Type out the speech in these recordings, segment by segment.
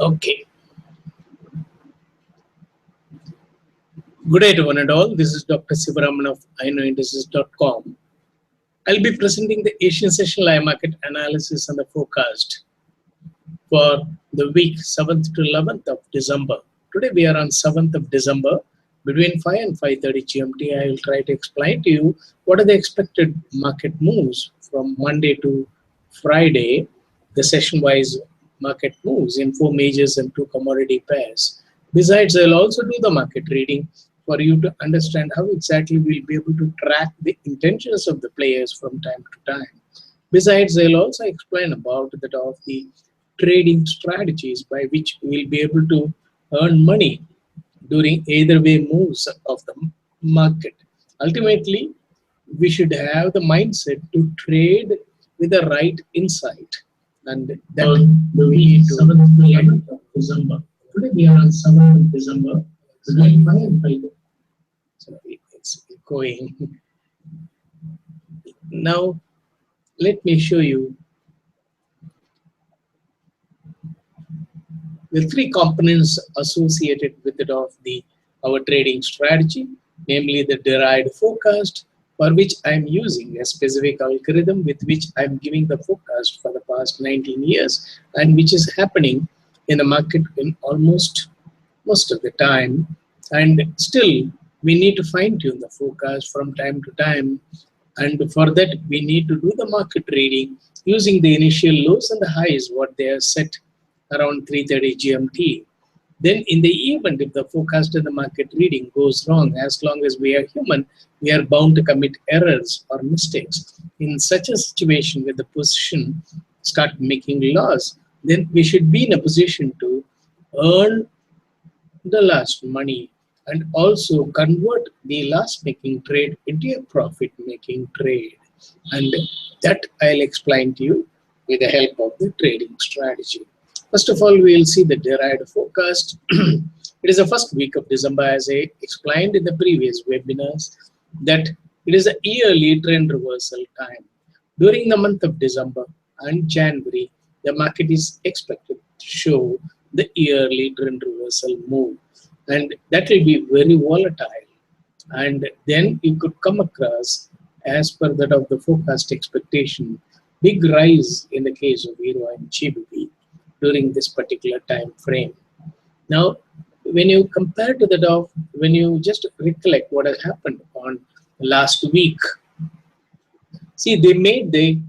Okay. Good day to one and all. This is Dr. Sivaraman of iknowindices.com. I'll be presenting the Asian session live market analysis and the forecast for the week 7th to 11th of December. Today we are on 7th of December. Between 5 and 5:30 GMT, I will try to explain to you what are the expected market moves from Monday to Friday, the session-wise market moves in 4 majors and 2 commodity pairs. Besides, I'll also do the market reading for you to understand how exactly we'll be able to track the intentions of the players from time to time. Besides, I'll also explain about that of the trading strategies by which we'll be able to earn money during either way moves of the market. Ultimately, we should have the mindset to trade with the right insight, and that we need to 7th to 11th of December. Today we are on 7th of December. Between 5 and 5. Sorry, it's going. Now, let me show you the 3 components associated with it of our trading strategy, namely the derived forecast, for which I am using a specific algorithm with which I am giving the forecast for the past 19 years, and which is happening in the market in almost most of the time. And still, we need to fine-tune the forecast from time to time, and for that we need to do the market reading using the initial lows and the highs what they are set around 3:30 GMT. Then in the event if the forecast and the market reading goes wrong, as long as we are human, we are bound to commit errors or mistakes. In such a situation where the position start making loss, then we should be in a position to earn the lost money and also convert the loss making trade into a profit making trade. And that I'll explain to you with the help of the trading strategy. First of all, we will see the derived forecast. It is the first week of December, as I explained in the previous webinars, that it is a yearly trend reversal time. During the month of December and January, the market is expected to show the yearly trend reversal move, and that will be very volatile. And then you could come across, as per that of the forecast expectation, big rise in the case of Euro and GBP during this particular time frame. Now, when you compare to that of, when you just recollect what has happened on last week, see, they made the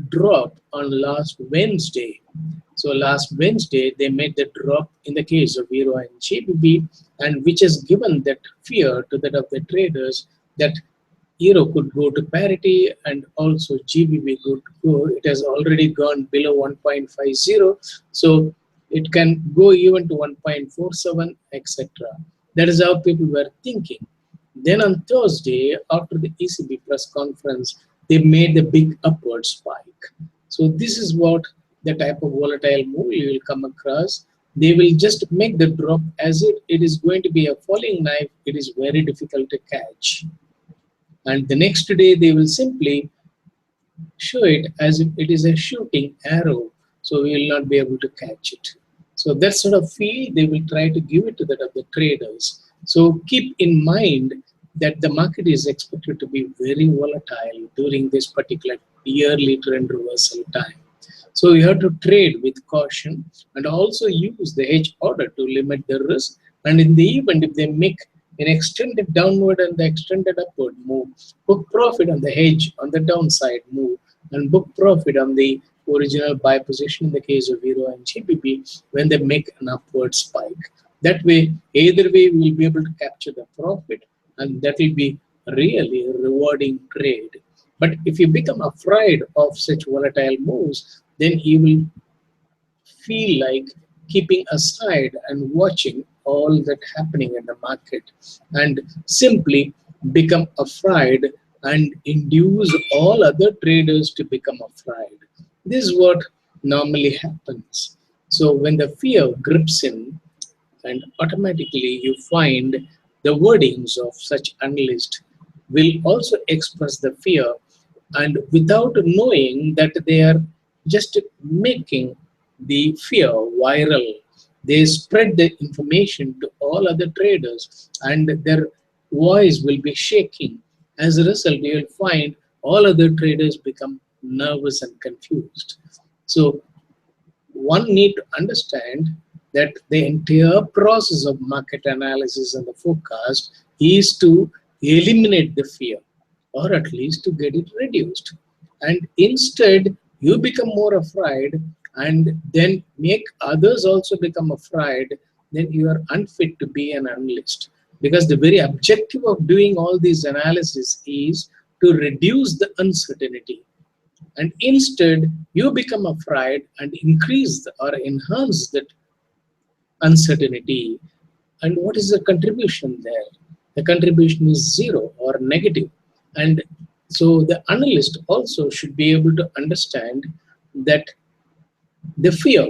drop on last Wednesday. So last Wednesday, they made the drop in the case of Euro and GBP, and which has given that fear to that of the traders that Euro could go to parity and also GBP could go. It has already gone below 1.50, so it can go even to 1.47, etc. That is how people were thinking. Then on Thursday, after the ECB press conference, they made the big upward spike. So this is what the type of volatile move you will come across. They will just make the drop as if it is going to be a falling knife. It is very difficult to catch. And the next day, they will simply show it as if it is a shooting arrow. So we will not be able to catch it. So that sort of feel they will try to give it to that of the traders. So keep in mind that the market is expected to be very volatile during this particular yearly trend reversal time. So you have to trade with caution and also use the hedge order to limit the risk. And in the event if they make an extended downward and the extended upward move, book profit on the hedge on the downside move and book profit on the original buy position in the case of Euro and GBP when they make an upward spike. That way, either way, we will be able to capture the profit, and that will be really a rewarding trade. But if you become afraid of such volatile moves, then you will feel like keeping aside and watching all that happening in the market and simply become afraid and induce all other traders to become afraid. This is what normally happens. So when the fear grips in, and automatically you find the wordings of such analysts will also express the fear, and without knowing that they are just making the fear viral. They spread the information to all other traders, and their voice will be shaking. As a result, you will find all other traders become nervous and confused. So one need to understand that the entire process of market analysis and the forecast is to eliminate the fear, or at least to get it reduced. And instead you become more afraid and then make others also become afraid, then you are unfit to be an analyst, because the very objective of doing all these analysis is to reduce the uncertainty, and instead you become afraid and increase or enhance that uncertainty. And what is the contribution there? The contribution is zero or negative. And so the analyst also should be able to understand that the fear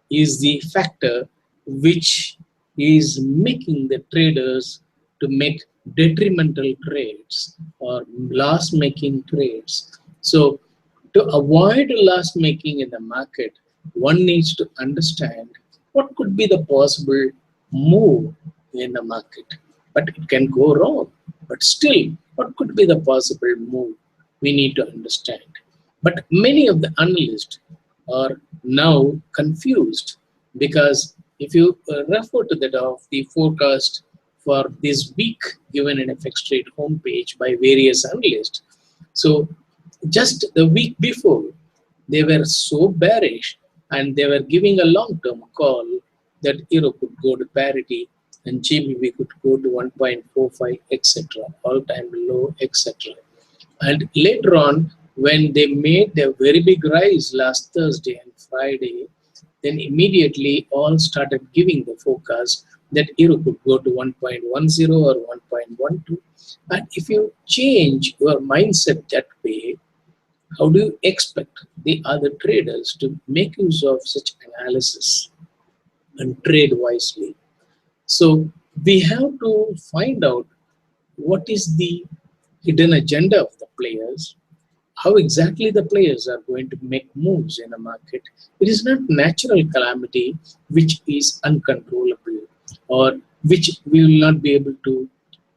is the factor which is making the traders to make detrimental trades or loss making trades. So to avoid loss making in the market, one needs to understand what could be the possible move in the market. But it can go wrong. But still, what could be the possible move? We need to understand. But many of the analysts are now confused, because if you refer to that of the forecast for this week given in FX Trade homepage by various analysts, so just the week before they were so bearish and they were giving a long-term call that euro could go to parity and GBP could go to 1.45, etc., all-time low, etc. And later on, when they made their very big rise last Thursday and Friday, then immediately all started giving the forecast that euro could go to 1.10 or 1.12. And if you change your mindset that way, how do you expect the other traders to make use of such analysis and trade wisely? So we have to find out what is the hidden agenda of the players, how exactly the players are going to make moves in a market. It is not natural calamity which is uncontrollable or which we will not be able to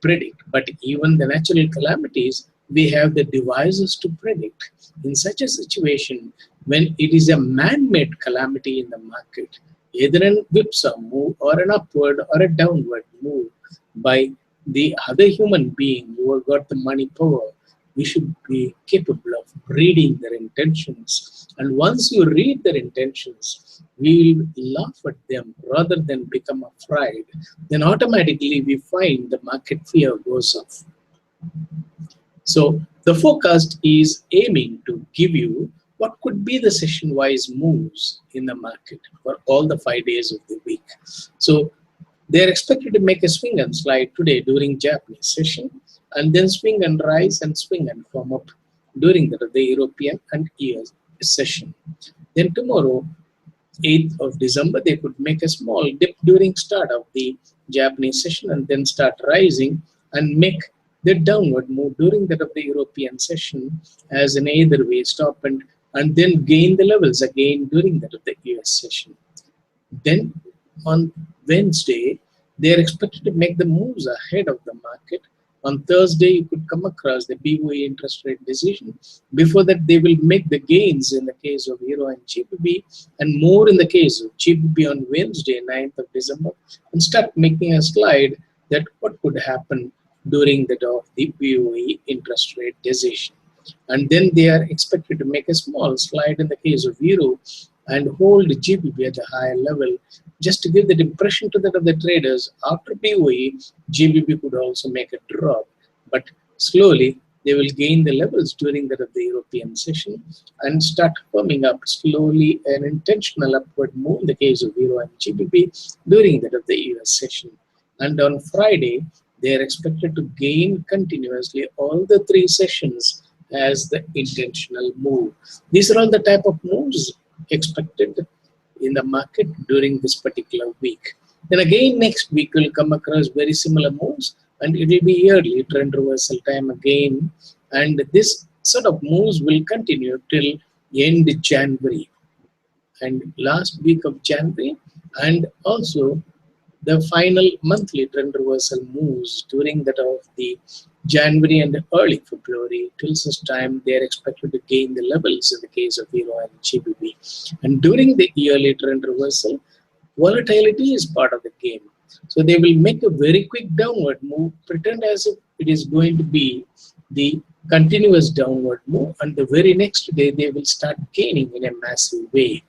predict. But even the natural calamities, we have the devices to predict. In such a situation, when it is a man-made calamity in the market, either a whipsaw move or an upward or a downward move by the other human being who have got the money power, we should be capable of reading their intentions. And once you read their intentions, we will laugh at them rather than become afraid. Then automatically we find the market fear goes off. So the forecast is aiming to give you what could be the session-wise moves in the market for all the 5 days of the week. So they are expected to make a swing and slide today during Japanese session, and then swing and rise and swing and come up during the European and US session. Then tomorrow, 8th of December, they could make a small dip during start of the Japanese session and then start rising and make the downward move during that of the European session as an either way stop and then gain the levels again during that of the US session. Then on Wednesday, they are expected to make the moves ahead of the market. On Thursday, you could come across the BOE interest rate decision. Before that, they will make the gains in the case of Euro and GBP, and more in the case of GBP on Wednesday, 9th of December, and start making a slide that what could happen during the of the BOE interest rate decision. And then they are expected to make a small slide in the case of Euro and hold GBP at a higher level, just to give that impression to that of the traders. After BOE, GBP could also make a drop, but slowly they will gain the levels during that of the European session and start firming up slowly an intentional upward move in the case of Euro and GBP during that of the US session. And on Friday, they are expected to gain continuously all the 3 sessions as the intentional move. These are all the type of moves expected in the market during this particular week. Then again next week we'll come across very similar moves, and it will be yearly trend reversal time again, and this sort of moves will continue till end January and last week of January, and also the final monthly trend reversal moves during that of the January and early February. Till such time, they are expected to gain the levels in the case of Euro and GBP. And during the yearly trend reversal, volatility is part of the game. So they will make a very quick downward move, pretend as if it is going to be the continuous downward move, and the very next day they will start gaining in a massive way.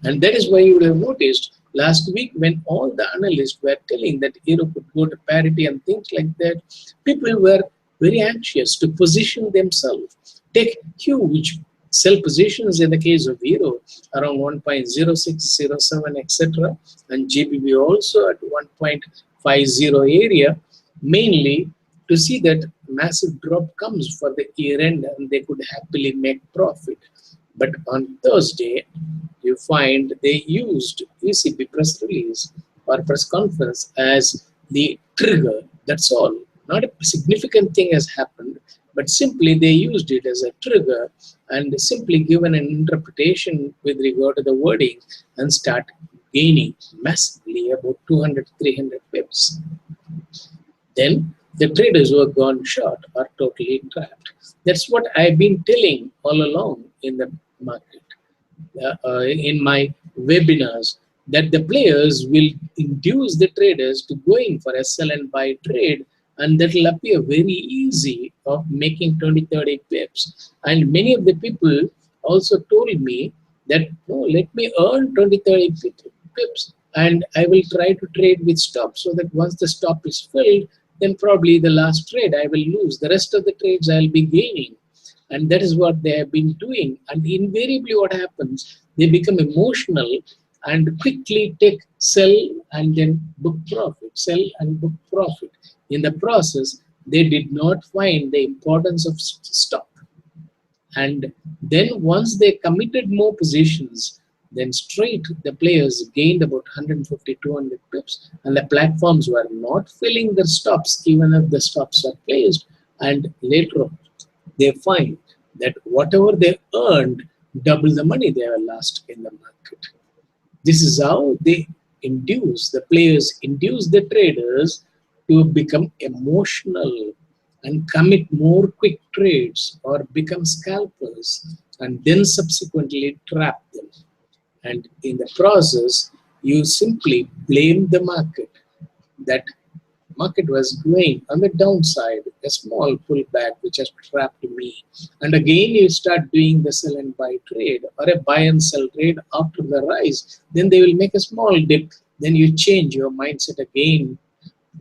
And that is why you would have noticed last week when all the analysts were telling that euro could go to parity and things like that, people were very anxious to position themselves, take huge sell positions in the case of euro around 1.0607, etc., and GBP also at 1.50 area, mainly to see that massive drop comes for the year end and they could happily make profit. But on Thursday, you find they used ECB press release or press conference as the trigger. That's all. Not a significant thing has happened, but simply they used it as a trigger and simply given an interpretation with regard to the wording and start gaining massively about 200, 300 pips. Then the traders who have gone short are totally trapped. That's what I've been telling all along in the market, in my webinars, that the players will induce the traders to go in for a sell and buy trade, and that will appear very easy of making 20, 30 pips. And many of the people also told me that, no, let me earn 20, 30 pips and I will try to trade with stop, so that once the stop is filled, then probably the last trade I will lose. The rest of the trades I'll be gaining. And that is what they have been doing. And invariably what happens, they become emotional and quickly take sell and then book profit, sell and book profit. In the process, they did not find the importance of stop. And then once they committed more positions, then straight the players gained about 150, 200 pips, and the platforms were not filling their stops even if the stops are placed. And later on, they find that whatever they earned, double the money they have lost in the market. This is how they the players induce the traders to become emotional and commit more quick trades or become scalpers and then subsequently trap them. And in the process, you simply blame the market that market was going on the downside, a small pullback which has trapped me. And again, you start doing the sell and buy trade or a buy and sell trade after the rise. Then they will make a small dip. Then you change your mindset again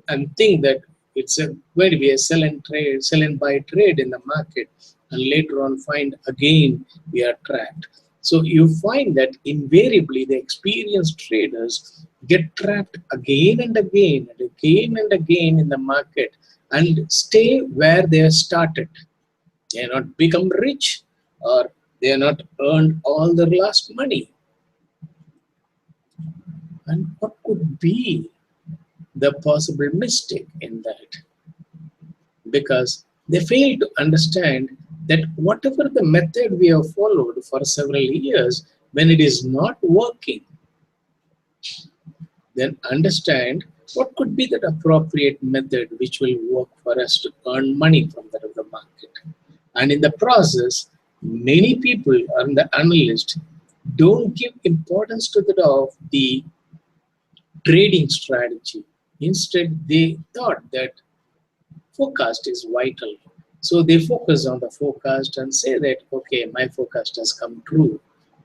and think that it's going to be a sell and buy trade in the market, and later on find again we are trapped. So you find that invariably the experienced traders get trapped again and again and again and again in the market and stay where they are started. They are not become rich, or they are not earned all their last money. And what could be the possible mistake in that? Because they fail to understand that whatever the method we have followed for several years, when it is not working, then understand what could be that appropriate method which will work for us to earn money from that of the market. And in the process, many people and the analysts don't give importance to that of the trading strategy. Instead, they thought that forecast is vital. So they focus on the forecast and say that, okay, my forecast has come true,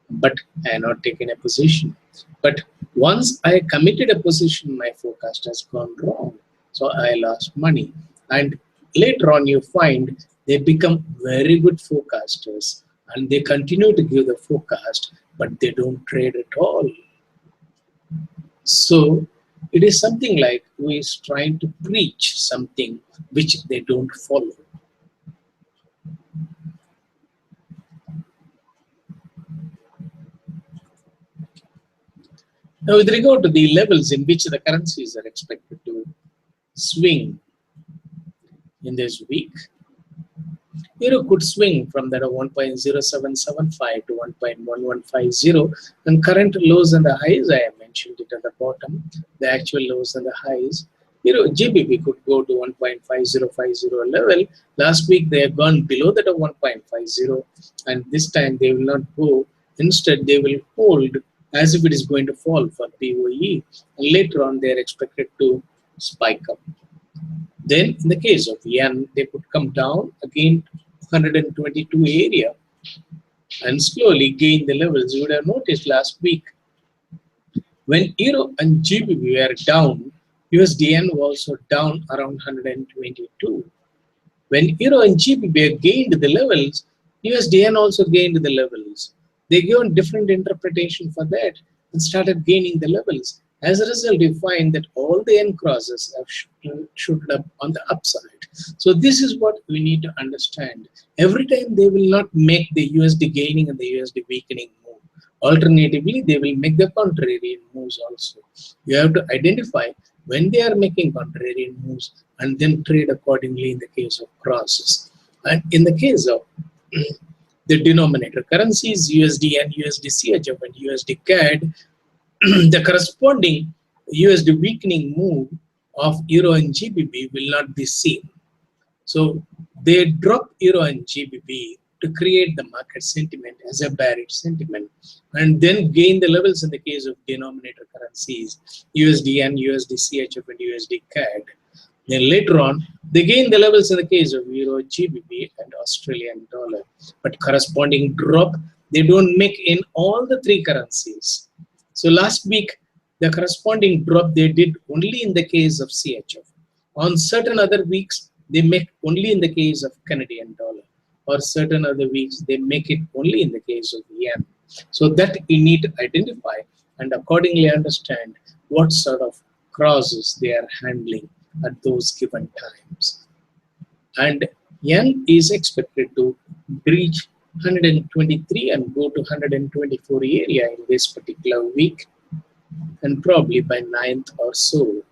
but I have not taken a position. But once I committed a position, my forecast has gone wrong. So I lost money. And later on, you find they become very good forecasters and they continue to give the forecast, but they don't trade at all. So it is something like who is trying to preach something which they don't follow. Now, with regard to the levels in which the currencies are expected to swing in this week, Euro could swing from that of 1.0775 to 1.1150, and current lows and the highs, I have mentioned it at the bottom, the actual lows and the highs. Euro GBP could go to 1.5050 level. Last week they have gone below that of 1.50, and this time they will not go. Instead, they will hold as if it is going to fall for POE, and later on they are expected to spike up. Then, in the case of yen, they could come down again 122 area and slowly gain the levels. You would have noticed last week when euro and GBP were down, USDN was also down around 122. When euro and GBP gained the levels, USDN also gained the levels. They gave different interpretation for that and started gaining the levels. As a result, you find that all the N crosses have shooted up on the upside. So this is what we need to understand. Every time they will not make the USD gaining and the USD weakening move. Alternatively, they will make the contrarian moves also. You have to identify when they are making contrarian moves and then trade accordingly in the case of crosses. And in the case of the denominator currencies, USD and USD CHF and USD CAD, the corresponding USD weakening move of euro and GBP will not be seen. So they drop euro and GBP to create the market sentiment as a bearish sentiment, and then gain the levels in the case of denominator currencies, USD and USD CHF and USD CAD. Then later on, they gain the levels in the case of euro, GBP, and Australian dollar. But corresponding drop, they don't make in all the three currencies. So last week, the corresponding drop they did only in the case of CHF. On certain other weeks, they make only in the case of Canadian dollar. Or certain other weeks, they make it only in the case of yen. So that you need to identify and accordingly understand what sort of crosses they are handling at those given times. And yen is expected to breach 123 and go to 124 area in this particular week, and probably by 9th or so.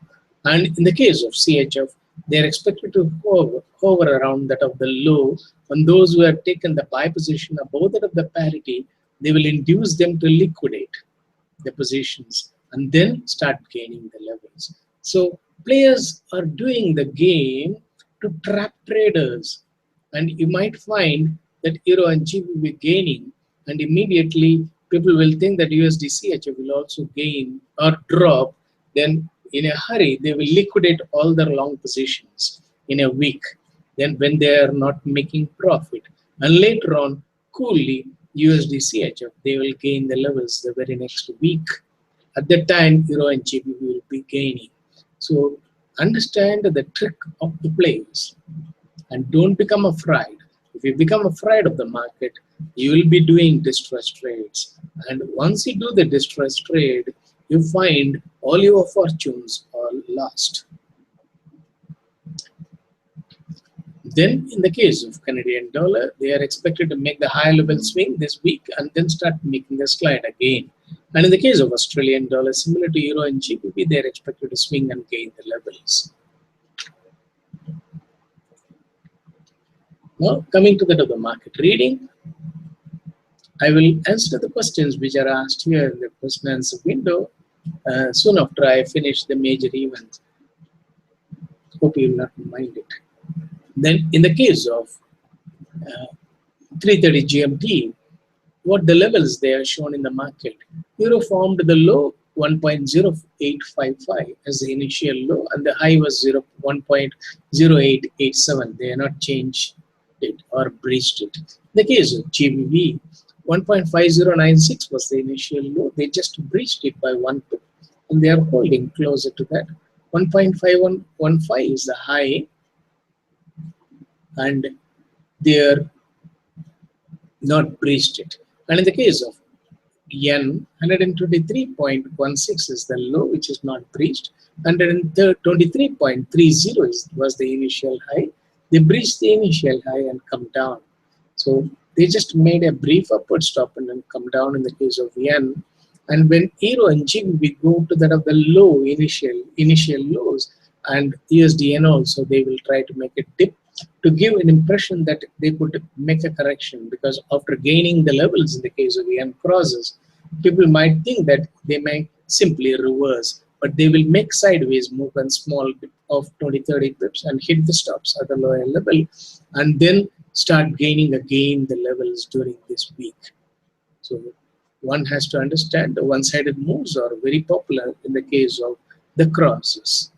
And in the case of CHF, they are expected to hover around that of the low. On those who have taken the buy position above that of the parity, they will induce them to liquidate the positions and then start gaining the levels. So players are doing the game to trap traders, and you might find that euro and GBP will be gaining, and immediately people will think that USD CHF will also gain or drop. Then in a hurry they will liquidate all their long positions in a week, then when they are not making profit, and later on coolly USD CHF they will gain the levels the very next week. At that time euro and GBP will be gaining. So understand the trick of the players and don't become afraid. If you become afraid of the market, you will be doing distress trades. And once you do the distress trade, you find all your fortunes are lost. Then in the case of Canadian dollar, they are expected to make the high level swing this week and then start making the slide again. And in the case of Australian dollar, similar to euro and GBP, they are expected to swing and gain the levels. Now, coming to the market reading, I will answer the questions which are asked here in the question and answer window soon after I finish the major events. Hope you will not mind it. Then, in the case of 3:30 GMT, what the levels they are shown in the market? Euro formed the low 1.0855 as the initial low, and the high was 1.0887. They are not changed it or breached it. In the case of GBP, 1.5096 was the initial low. They just breached it by 1 pip, and they are holding closer to that. 1.5115 is the high, and they are not breached it. And in the case of yen, 123.16 is the low, which is not breached. 123.30 was the initial high. They breached the initial high and come down. So they just made a brief upward stop and then come down in the case of yen. And when euro and GBP go to that of the low initial lows, and USDN also, they will try to make a dip to give an impression that they could make a correction, because after gaining the levels in the case of EM crosses, people might think that they may simply reverse, but they will make sideways move and small bit of 20-30 pips and hit the stops at the lower level, and then start gaining again the levels during this week. So one has to understand the one-sided moves are very popular in the case of the crosses.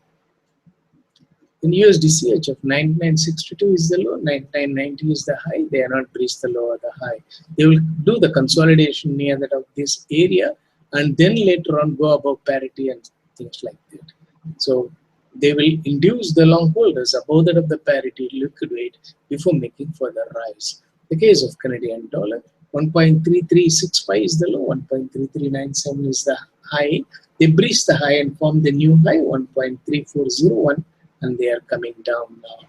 In USD CHF, 99.62 is the low, 99.90 is the high. They are not breached the low or the high. They will do the consolidation near that of this area, and then later on go above parity and things like that. So they will induce the long holders above that of the parity, liquidate before making further rise. The case of Canadian dollar, 1.3365 is the low, 1.3397 is the high. They breached the high and formed the new high, 1.3401, and they are coming down now.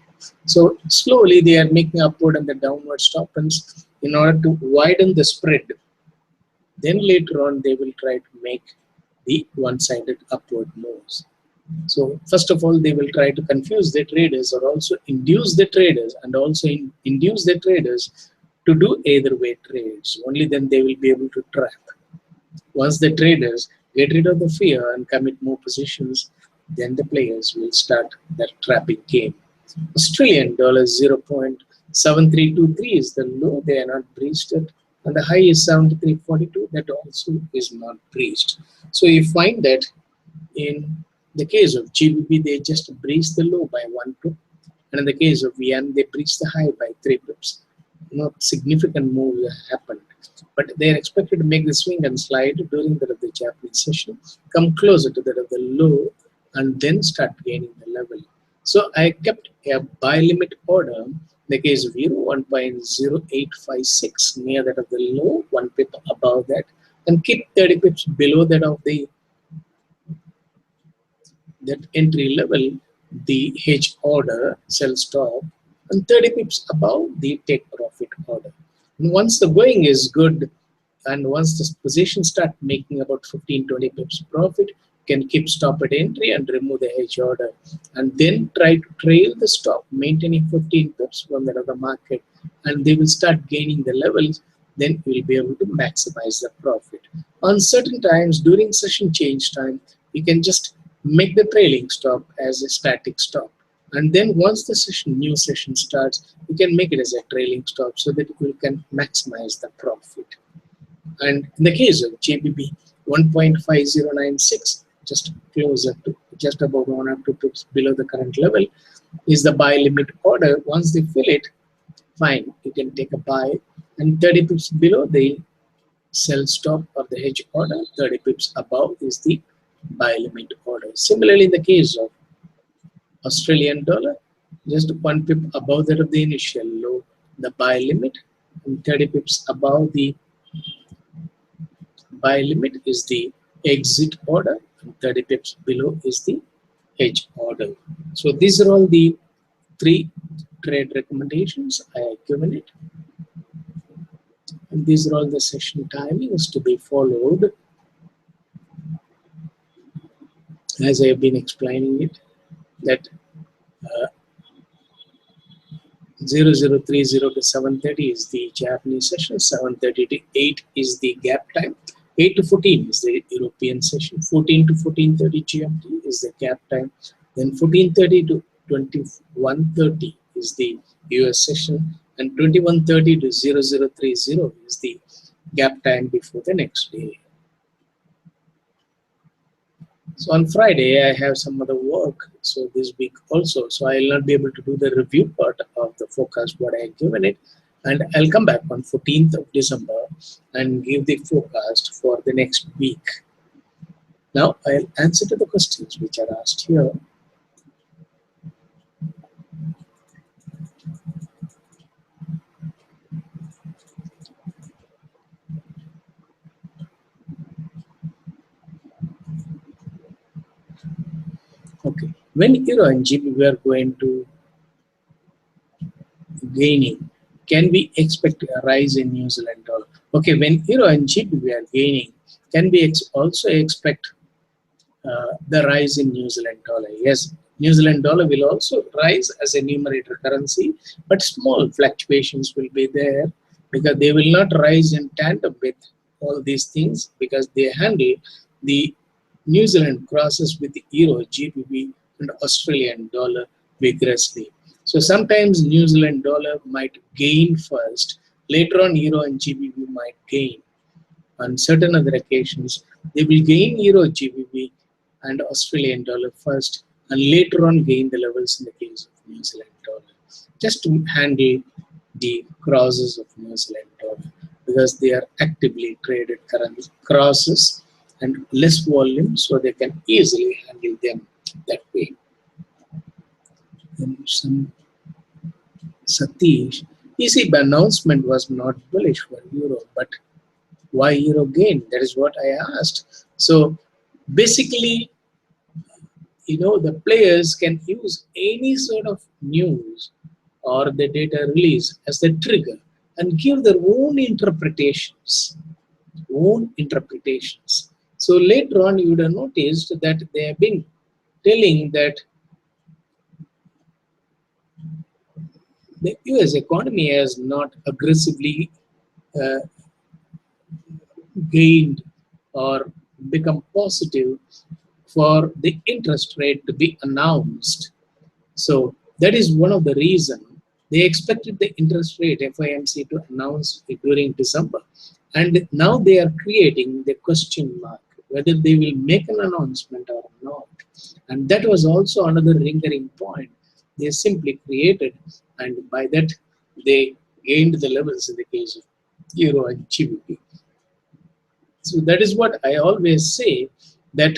So slowly they are making upward and the downward stop-ins in order to widen the spread. Then later on they will try to make the one-sided upward moves. So first of all, they will try to confuse the traders or also induce the traders, and also induce the traders to do either way trades. Only then they will be able to trap. Once the traders get rid of the fear and commit more positions, then the players will start that trapping game. Australian dollar 0.7323 is the low, they are not breached it, and the high is 73.42, that also is not breached. So you find that in the case of GBP, they just breached the low by 1 pip, and in the case of yen, they breached the high by 3 pips. Not significant moves happened, but they are expected to make the swing and slide during that of the Japanese session, come closer to that of the low, and then start gaining the level. So I kept a buy limit order in the case of euro, 1.0856 near that of the low, 1 pip above that, and keep 30 pips below that of the that entry level, the hedge order, sell stop, and 30 pips above the take profit order. And once the going is good, and once the position start making about 15-20 pips profit, can keep stop at entry and remove the hedge order, and then try to trail the stop, maintaining 15 pips from that other market, and they will start gaining the levels. Then we will be able to maximize the profit. On certain times during session change time, you can just make the trailing stop as a static stop, and then once the new session starts, you can make it as a trailing stop so that you can maximize the profit. And in the case of JBP, 1.5096, just closer to just about 1 or 2 pips below the current level, is the buy limit order. Once they fill it, fine, you can take a buy, and 30 pips below the sell stop or the hedge order, 30 pips above is the buy limit order. Similarly, in the case of Australian dollar, just 1 pip above that of the initial low, the buy limit, and 30 pips above the buy limit is the exit order, and 30 pips below is the hedge order. So these are all the 3 trade recommendations I have given it, and these are all the session timings to be followed as I have been explaining it, that 0030 to 7:30 is the Japanese session, 7:30 to 8 is the gap time, 8 to 14 is the European session, 14 to 14:30 GMT is the gap time, then 14:30 to 21:30 is the US session, and 21:30 to 0030 is the gap time before the next day. So on Friday, I have some other work, so this week also, so I'll not be able to do the review part of the forecast what I have given it, and I'll come back on 14th of December and give the forecast for the next week. Now I'll answer to the questions which are asked here. Okay, when Euro and GBP we are going to gaining, can we expect a rise in New Zealand dollar? Okay, when Euro and GBP we are gaining, can we also expect the rise in New Zealand dollar? Yes, New Zealand dollar will also rise as a numerator currency, but small fluctuations will be there because they will not rise in tandem with all these things because they handle the New Zealand crosses with the euro, GBP, and Australian dollar vigorously. So sometimes New Zealand dollar might gain first, later on euro and GBP might gain. On certain other occasions, they will gain euro, GBP, and Australian dollar first, and later on gain the levels in the case of New Zealand dollar, just to handle the crosses of New Zealand dollar because they are actively traded currency crosses and less volume, so they can easily handle them that way. And some Satish, ECB announcement was not bullish for euro, but why euro gain? That is what I asked. So basically, the players can use any sort of news or the data release as the trigger and give their own interpretations. So later on, you would have noticed that they have been telling that the US economy has not aggressively uh, gained or become positive for the interest rate to be announced. So that is one of the reasons they expected the interest rate FOMC to announce it during December. And now they are creating the question mark whether they will make an announcement or not. And that was also another lingering point. They simply created, and by that they gained the levels in the case of euro and GBP. So that is what I always say, that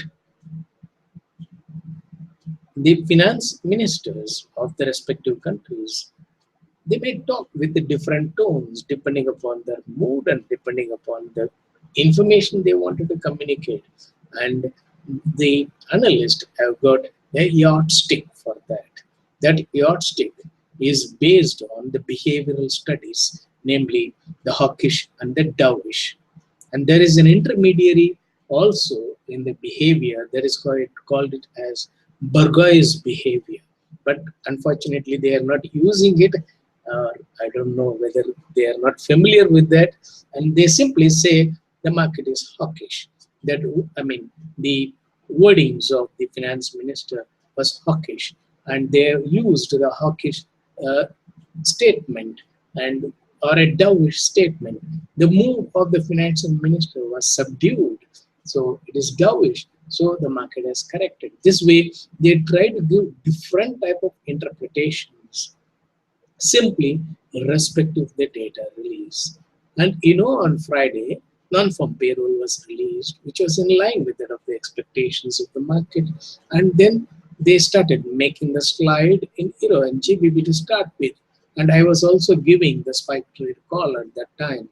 the finance ministers of the respective countries, they may talk with the different tones depending upon their mood and depending upon the information they wanted to communicate. And the analysts have got a yardstick for that. That yardstick is based on the behavioral studies, namely the hawkish and the dovish. And there is an intermediary also in the behavior that is called it as bourgeois behavior. But unfortunately, they are not using it. I don't know whether they are not familiar with that. And they simply say the market is hawkish. That, I mean, the wordings of the finance minister was hawkish. And they used the hawkish uh, statement and or a dovish statement. The move of the financial minister was subdued, so it is dovish. So the market has corrected. This way, they try to give different type of interpretations simply irrespective of the data release. And on Friday, non-farm payroll was released, which was in line with that of the expectations of the market. And then they started making the slide in euro and GBP to start with. And I was also giving the spike trade call at that time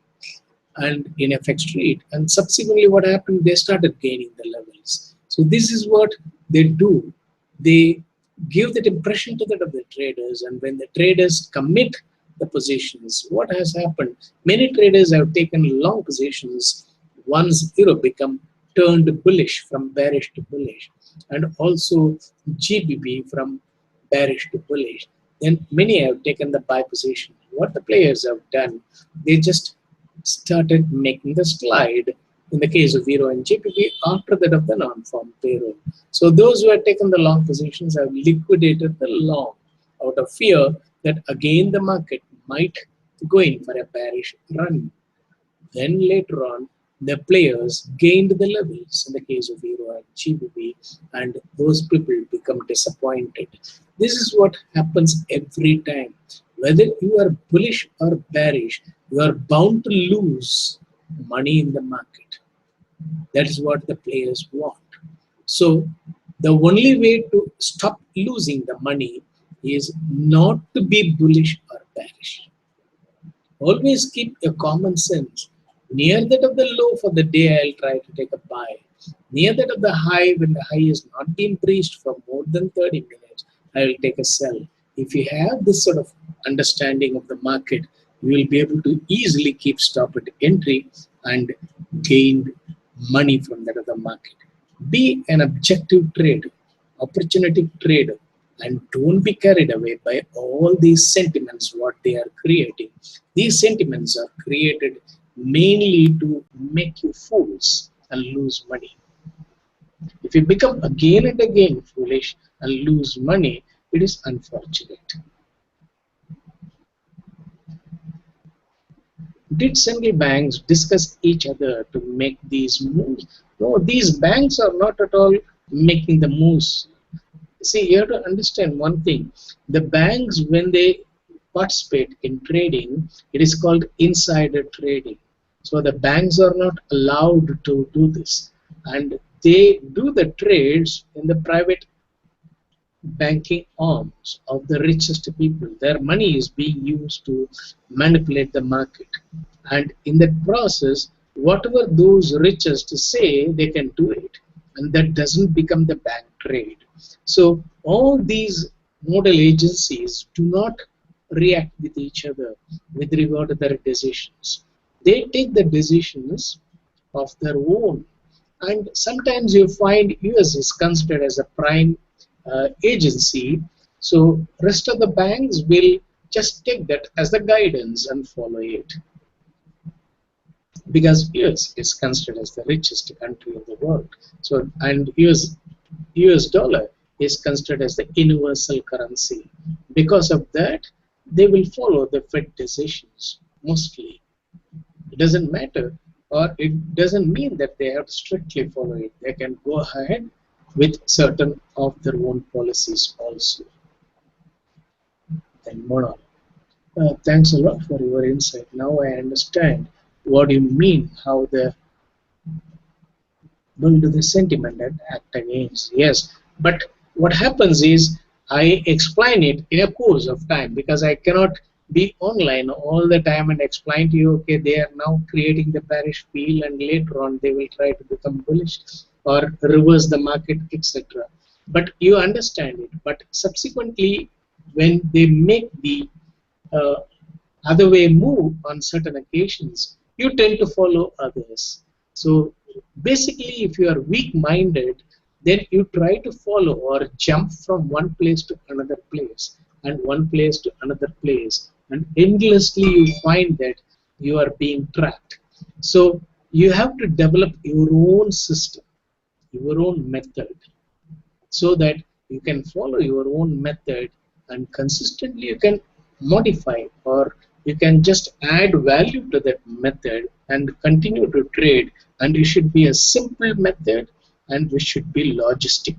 and in FX trade. And subsequently what happened, they started gaining the levels. So this is what they do. They give that impression to the traders, and when the traders commit the positions, what has happened? Many traders have taken long positions once euro become turned bullish from bearish to bullish, and also GBP from bearish to bullish. Then many have taken the buy position. What the players have done, they just started making the slide in the case of euro and GBP after that of the non-farm payroll. So those who had taken the long positions have liquidated the long out of fear that again the market might go in for a bearish run. Then later on, the players gained the levels in the case of euro and GBP, and those people become disappointed. This is what happens every time. Whether you are bullish or bearish, you are bound to lose money in the market. That is what the players want. So the only way to stop losing the money is not to be bullish or bearish. Always keep your common sense. Near that of the low for the day, I'll try to take a buy. Near that of the high, when the high is not being breached for more than 30 minutes, I will take a sell. If you have this sort of understanding of the market, you will be able to easily keep stop at entry and gain money from that of the market. Be an objective trader, opportunity trader. And don't be carried away by all these sentiments, what they are creating. These sentiments are created mainly to make you fools and lose money. If you become again and again foolish and lose money, it is unfortunate. Did central banks discuss each other to make these moves? No, these banks are not at all making the moves. See, you have to understand one thing. The banks, when they participate in trading, it is called insider trading. So the banks are not allowed to do this. And they do the trades in the private banking arms of the richest people. Their money is being used to manipulate the market. And in that process, whatever those richest say, they can do it. And that doesn't become the bank trade. So all these model agencies do not react with each other with regard to their decisions. They take the decisions of their own. And sometimes you find US is considered as a prime agency, so rest of the banks will just take that as the guidance and follow it, because US is considered as the richest country in the world. So and US dollar is considered as the universal currency. Because of that, they will follow the Fed decisions mostly. It doesn't matter, or it doesn't mean that they have to strictly follow it. They can go ahead with certain of their own policies also. And more on. Thanks a lot for your insight. Now I understand what you mean, how the build the sentiment and act against. Yes, but what happens is I explain it in a course of time, because I cannot be online all the time and explain to you, okay, they are now creating the bearish field and later on they will try to become bullish or reverse the market, etc. But you understand it. But subsequently, when they make the uh, other way move on certain occasions, you tend to follow others. So basically, if you are weak-minded, then you try to follow or jump from one place to another place and one place to another place, and endlessly you find that you are being trapped. So you have to develop your own system, your own method, so that you can follow your own method and consistently you can modify, or you can just add value to that method and continue to trade. And it should be a simple method, and we should be logistic,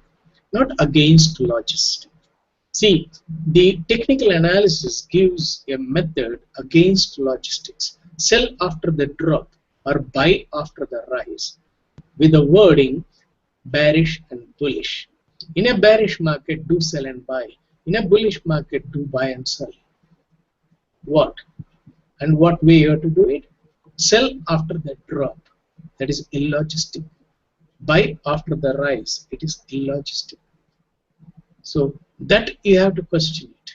not against logistic. See, the technical analysis gives a method against logistics: sell after the drop or buy after the rise, with the wording bearish and bullish. In a bearish market, do sell and buy. In a bullish market, do buy and sell. What? And what way you have to do it? Sell after the drop. That is illogistic. Buy after the rise. It is illogistic. So that you have to question it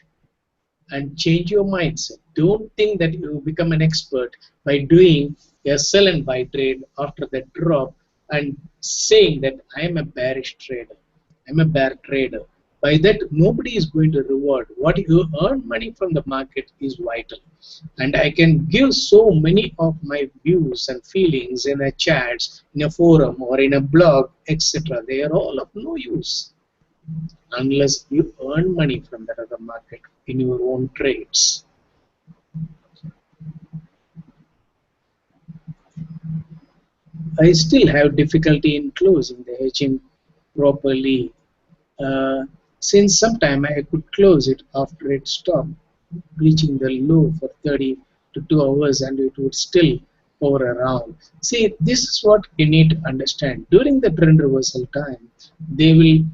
and change your mindset. Don't think that you become an expert by doing a sell and buy trade after the drop and saying that I am a bearish trader. I'm a bear trader. By that, nobody is going to reward. What you earn money from the market is vital. And I can give so many of my views and feelings in a chats, in a forum, or in a blog, etc. They are all of no use unless you earn money from that other market in your own trades. I still have difficulty in closing the hedging properly. Uh, since some time I could close it after it stopped reaching the low for 30 to 2 hours, and it would still hover around. See, this is what you need to understand. During the trend reversal time, they will,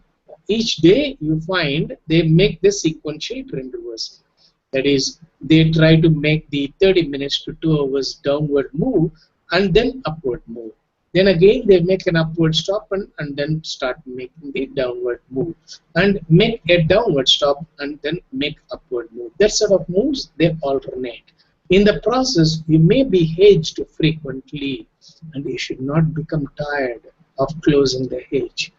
each day you find they make the sequential trend reversal. That is, they try to make the 30 minutes to 2 hours downward move and then upward move. Then again they make an upward stop and then start making the downward move, and make a downward stop and then make upward move. That sort of moves, they alternate. In the process, you may be hedged frequently, and you should not become tired of closing the hedge.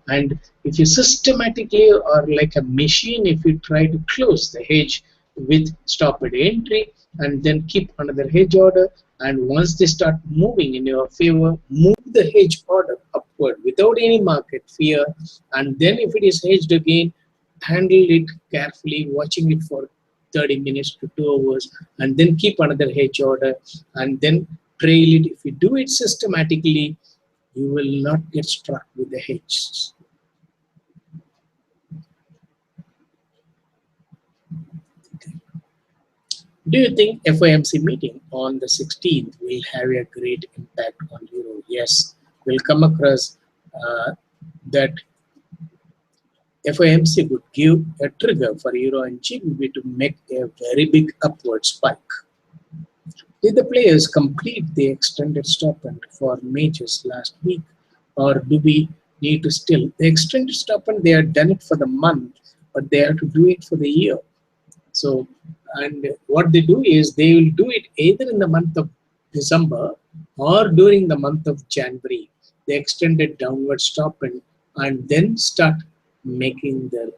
And if you systematically or like a machine, if you try to close the hedge with stop at entry and then keep another hedge order, and once they start moving in your favor, move the hedge order upward without any market fear, and then if it is hedged again, handle it carefully, watching it for 30 minutes to 2 hours, and then keep another hedge order and then trail it. If you do it systematically, you will not get struck with the hedges. Do you think FOMC meeting on the 16th will have a great impact on euro? Yes, we'll come across that FOMC would give a trigger for euro and GBP to make a very big upward spike. Did the players complete the extended stop and for majors last week, or do we need to still? The extended stop and they have done it for the month, but they have to do it for the year. So, and what they do is they will do it either in the month of December or during the month of January. They extended downward stop and then start making the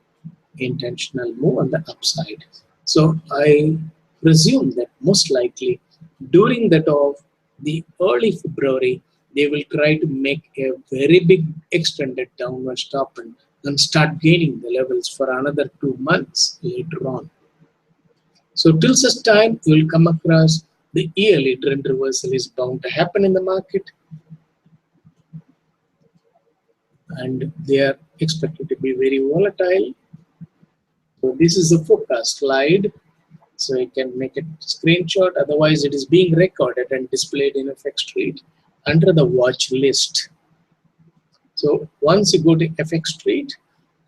intentional move on the upside. So I presume that most likely during that of the early February, they will try to make a very big extended downward stop and start gaining the levels for another 2 months later on. So till such time, you will come across the yearly trend reversal is bound to happen in the market, and they are expected to be very volatile. So this is the forecast slide. So you can make a screenshot. Otherwise, it is being recorded and displayed in FX Street under the watch list. So once you go to FX Street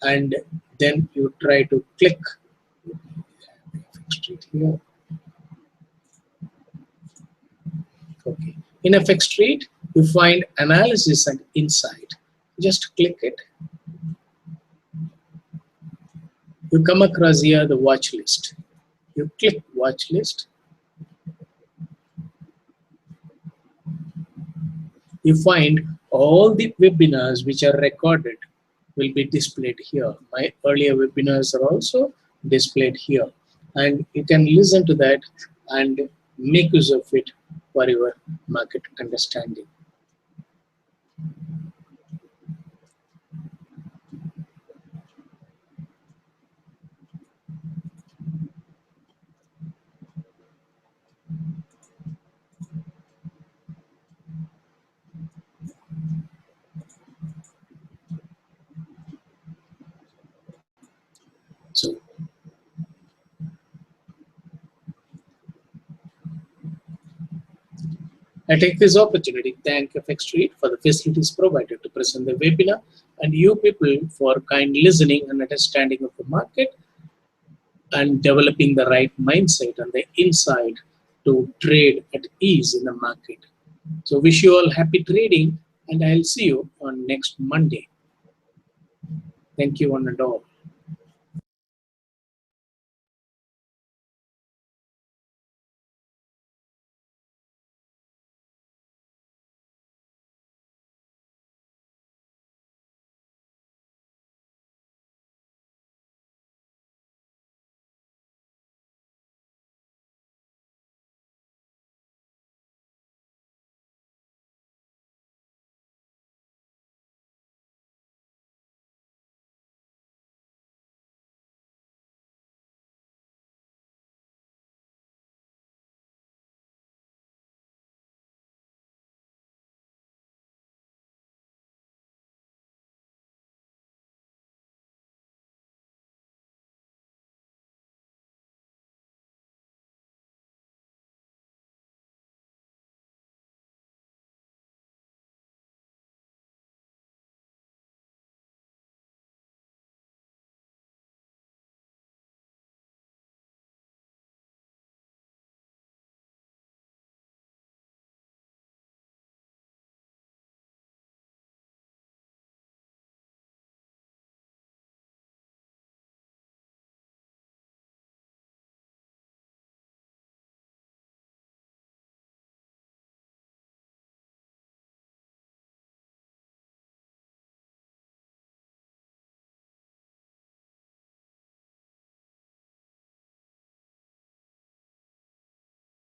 and then you try to click FX Street here. Okay. In FX Street, you find analysis and insight. Just click it. You come across here the watch list. You click watch list. You find all the webinars which are recorded will be displayed here. My earlier webinars are also displayed here. And you can listen to that and make use of it for your market understanding. So I take this opportunity to thank FX Street for the facilities provided to present the webinar and you people for kind listening and understanding of the market and developing the right mindset and the insight to trade at ease in the market. So wish you all happy trading and I'll see you on next Monday. Thank you one and all.